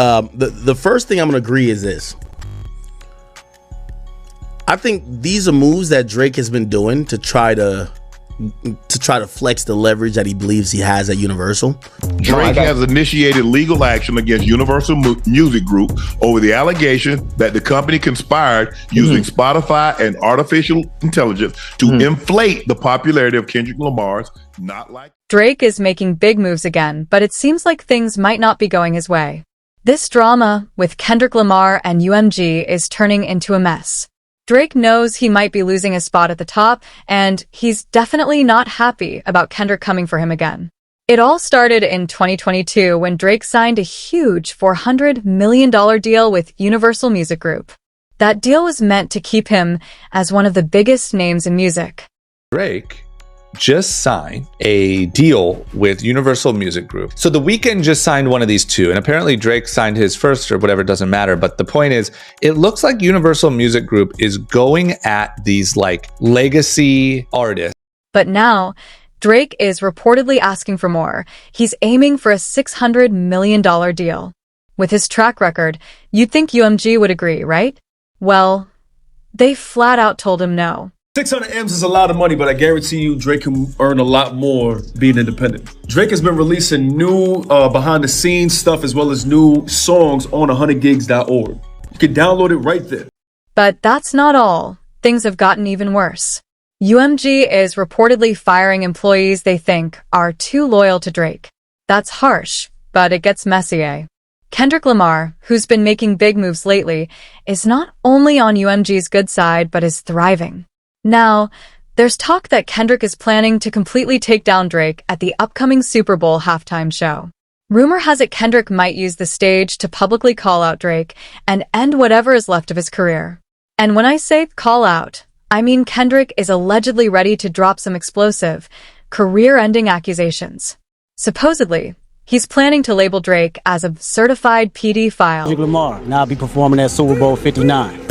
The first thing I'm gonna agree is this. I think these are moves that Drake has been doing to try to flex the leverage that he believes he has at Universal. Drake has initiated legal action against Universal Music Group over the allegation that the company conspired using Spotify and artificial intelligence to inflate the popularity of Kendrick Lamar's Not Like. Drake is making big moves again, but it seems like things might not be going his way. This drama with Kendrick Lamar and UMG is turning into a mess. Drake knows he might be losing his spot at the top, and he's definitely not happy about Kendrick coming for him again. It all started in 2022 when Drake signed a huge $400 million deal with Universal Music Group. That deal was meant to keep him as one of the biggest names in music. Drake just signed a deal with Universal Music Group. So The Weeknd just signed one of these two, and apparently Drake signed his first or whatever, doesn't matter. But the point is, it looks like Universal Music Group is going at these like legacy artists. But now, Drake is reportedly asking for more. He's aiming for a $600 million deal. With his track record, you'd think UMG would agree, right? Well, they flat out told him no. 600 M's is a lot of money, but I guarantee you Drake can earn a lot more being independent. Drake has been releasing new behind-the-scenes stuff as well as new songs on 100gigs.org. You can download it right there. But that's not all. Things have gotten even worse. UMG is reportedly firing employees they think are too loyal to Drake. That's harsh, but it gets messy, eh? Kendrick Lamar, who's been making big moves lately, is not only on UMG's good side, but is thriving. Now, there's talk that Kendrick is planning to completely take down Drake at the upcoming Super Bowl halftime show. Rumor has it Kendrick might use the stage to publicly call out Drake and end whatever is left of his career. And when I say call out, I mean Kendrick is allegedly ready to drop some explosive, career-ending accusations. Supposedly, he's planning to label Drake as a certified pedophile. Kendrick Lamar, now I'll be performing at Super Bowl 59.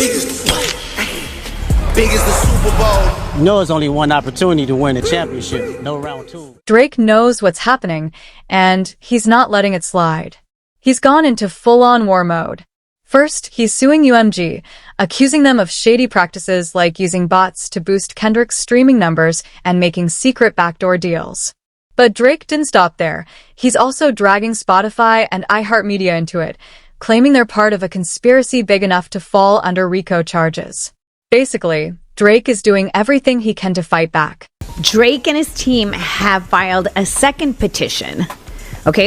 Big as the Super Bowl. You know, it's only one opportunity to win a championship. No round two. Drake knows what's happening, and he's not letting it slide. He's gone into full-on war mode. First, he's suing UMG, accusing them of shady practices like using bots to boost Kendrick's streaming numbers and making secret backdoor deals. But Drake didn't stop there. He's also dragging Spotify and iHeartMedia into it, claiming they're part of a conspiracy big enough to fall under RICO charges. Basically, Drake is doing everything he can to fight back. Drake and his team have filed a second petition,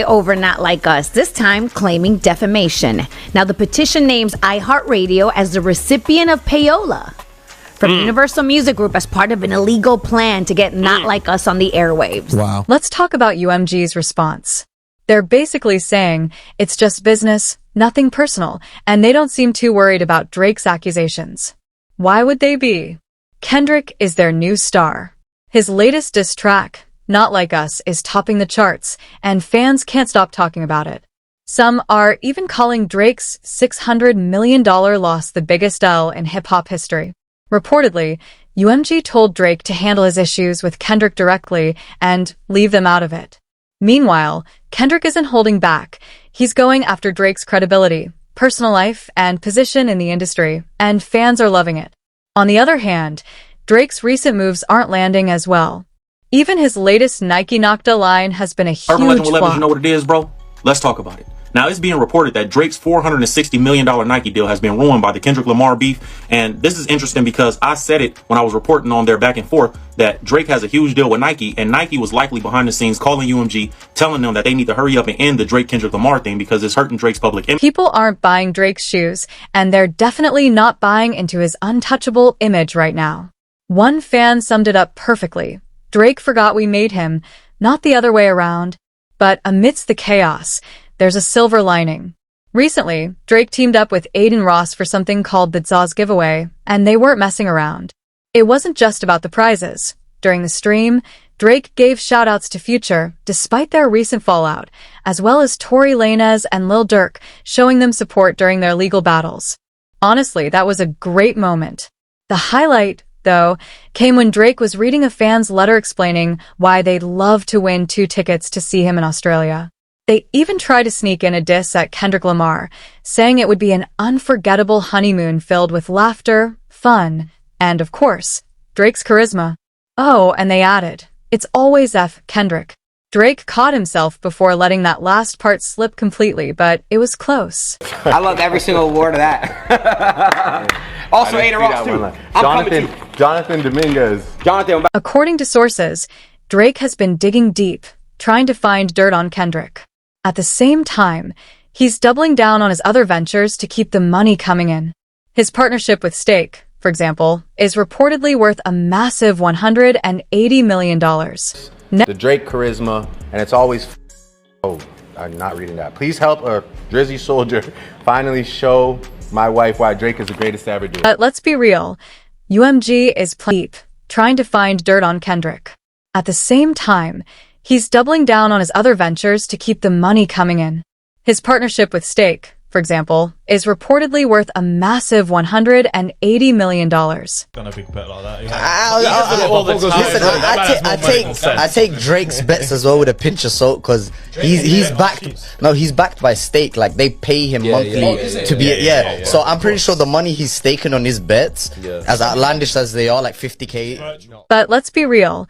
over Not Like Us, this time claiming defamation. Now, the petition names iHeartRadio as the recipient of payola from Universal Music Group as part of an illegal plan to get Not Like Us on the airwaves. Wow. Let's talk about UMG's response. They're basically saying it's just business, nothing personal, and they don't seem too worried about Drake's accusations. Why would they be? Kendrick is their new star. His latest diss track, Not Like Us, is topping the charts, and fans can't stop talking about it. Some are even calling Drake's $600 million loss the biggest L in hip-hop history. Reportedly, UMG told Drake to handle his issues with Kendrick directly and leave them out of it. Meanwhile, Kendrick isn't holding back. He's going after Drake's credibility, personal life, and position in the industry, and fans are loving it. On the other hand, Drake's recent moves aren't landing as well. Even his latest Nike Nocta line has been a huge flop. You know what it is, bro? Let's talk about it. Now, it's being reported that Drake's $460 million Nike deal has been ruined by the Kendrick Lamar beef. And this is interesting because I said it when I was reporting on their back and forth that Drake has a huge deal with Nike, and Nike was likely behind the scenes calling UMG, telling them that they need to hurry up and end the Drake-Kendrick Lamar thing because it's hurting Drake's public image. People aren't buying Drake's shoes, and they're definitely not buying into his untouchable image right now. One fan summed it up perfectly. Drake forgot we made him, not the other way around. But amidst the chaos, there's a silver lining. Recently, Drake teamed up with Aiden Ross for something called the Zaz giveaway, and they weren't messing around. It wasn't just about the prizes. During the stream, Drake gave shoutouts to Future, despite their recent fallout, as well as Tory Lanez and Lil Durk, showing them support during their legal battles. Honestly, that was a great moment. The highlight, though, came when Drake was reading a fan's letter explaining why they'd love to win 2 tickets to see him in Australia. They even tried to sneak in a diss at Kendrick Lamar, saying it would be an unforgettable honeymoon filled with laughter, fun, and, of course, Drake's charisma. Oh, and they added, "It's always F. Kendrick." Drake caught himself before letting that last part slip completely, but it was close. I loved every single word of that. Also, Ada Ross, too. Jonathan Dominguez. According to sources, Drake has been digging deep, trying to find dirt on Kendrick. At the same time, he's doubling down on his other ventures to keep the money coming in. His partnership with Stake, for example, is reportedly worth a massive $180 million. The Drake charisma, and it's always. Oh, I'm not reading that. Please help a Drizzy soldier finally show my wife why Drake is the greatest to ever do it. But let's be real, UMG is deep, trying to find dirt on Kendrick. At the same time, he's doubling down on his other ventures to keep the money coming in. His partnership with Stake, for example, is reportedly worth a massive $180 million. Done a big bet like that. I take Drake's bets as well with a pinch of salt because he's backed. No, he's backed by Stake. Like they pay him monthly to be. So I'm pretty sure the money he's staking on his bets, as outlandish as they are, like 50K. But let's be real,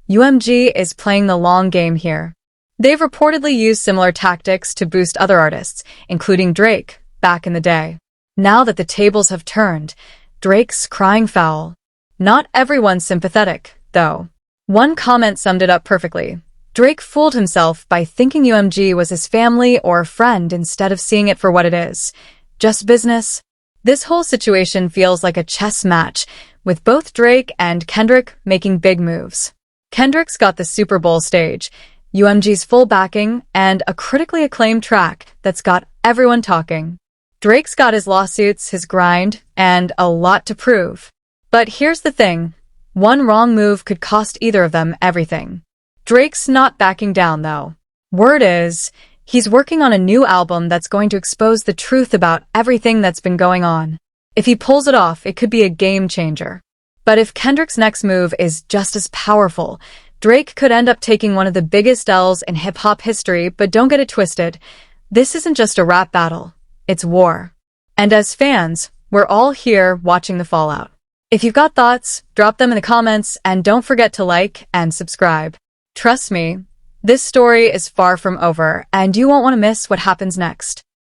UMG is playing the long game here. They've reportedly used similar tactics to boost other artists, including Drake, back in the day. Now that the tables have turned, Drake's crying foul. Not everyone's sympathetic, though. One comment summed it up perfectly. Drake fooled himself by thinking UMG was his family or friend instead of seeing it for what it is. Just business. This whole situation feels like a chess match, with both Drake and Kendrick making big moves. Kendrick's got the Super Bowl stage, UMG's full backing, and a critically acclaimed track that's got everyone talking. Drake's got his lawsuits, his grind, and a lot to prove. But here's the thing. One wrong move could cost either of them everything. Drake's not backing down, though. Word is, he's working on a new album that's going to expose the truth about everything that's been going on. If he pulls it off, it could be a game changer. But if Kendrick's next move is just as powerful, Drake could end up taking one of the biggest L's in hip-hop history, but don't get it twisted. This isn't just a rap battle. It's war. And as fans, we're all here watching the fallout. If you've got thoughts, drop them in the comments, and don't forget to like and subscribe. Trust me, this story is far from over, and you won't want to miss what happens next.